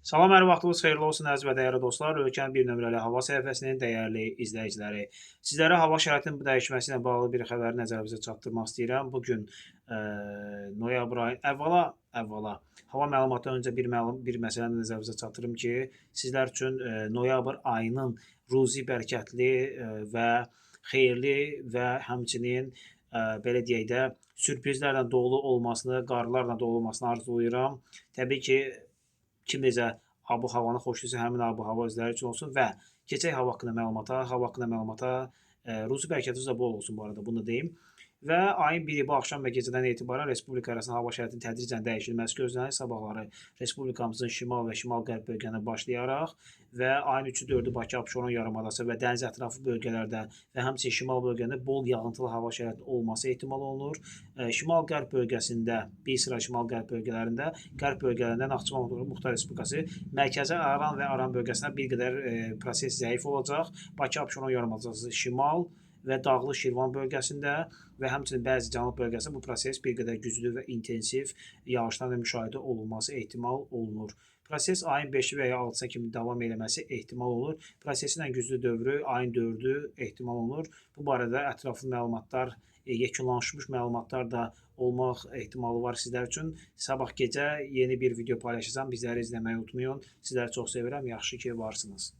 Salam, hər vaxtınız xeyirli olsun əziz və dəyərli dostlar. Ölkənin bir nömrəli hava səhifəsinin dəyərli izləyiciləri. Sizlərə hava şəraitinin dəyişməsi ilə bağlı bir xəbəri nəzərinizə çatdırmaq istəyirəm. Bu gün noyabr ayı əvvəla hava məlumatı öncə bir məsələni nəzərinizə çatdırım ki, sizlər üçün noyabr ayının ruzi, bərəkətli və xeyirli və həmçinin belə deyək də sürprizlərlə dolu olmasını, qarlarla dolu olmasını arzulayıram. Təbii ki, kim necə abu-havanı xoşlayırsa, həmin abu-hava özləri üçün olsun və keçək hava haqqında məlumata, ruzi bərəkətiniz də bol olsun bu arada, bunu da deyim. Və ayın 1-i bu axşam və gecədən etibarən Respublika arasında hava şəraitinin tədricən dəyişilməsi gözlənir. Sabahları Respublikamızın şimal və şimal-qərb bölgələrindən başlayaraq və ayın 3-ü 4-ü Bakı, Abşeron yarımadası və dəniz ətrafı bölgələrdə və həmçinin şimal bölgələrində bol yağıntılı hava şəraitinin olması ehtimal olunur. Şimal-qərb bölgəsində, bir sıra şimal-qərb bölgələrində, qərb bölgələrində Naxçıvan Muxtar Respublikası, mərkəzi Aran və Aran bölgəsində bir qədər proses zəif olacaq. Bakı, Abşeron yarımadası şimal və Dağlıq Şirvan bölgəsində və həmçinin bəzi cənub bölgəsində bu proses bir qədər güclü və intensiv yağışlarla müşahidə olunması ehtimal olunur. Proses ayın 5-i və ya 6-sına kimi davam eləməsi ehtimal olunur. Prosesin ən güclü dövrü ayın 4-ü ehtimal olunur. Bu barədə ətraflı məlumatlar, yekunlaşmış məlumatlar da olmaq ehtimalı var sizlər üçün. Sabah gecə yeni bir video paylaşacağam. Bizləri izləməyi unutmayın. Sizləri çox sevirəm. Yaxşı ki, varsınız.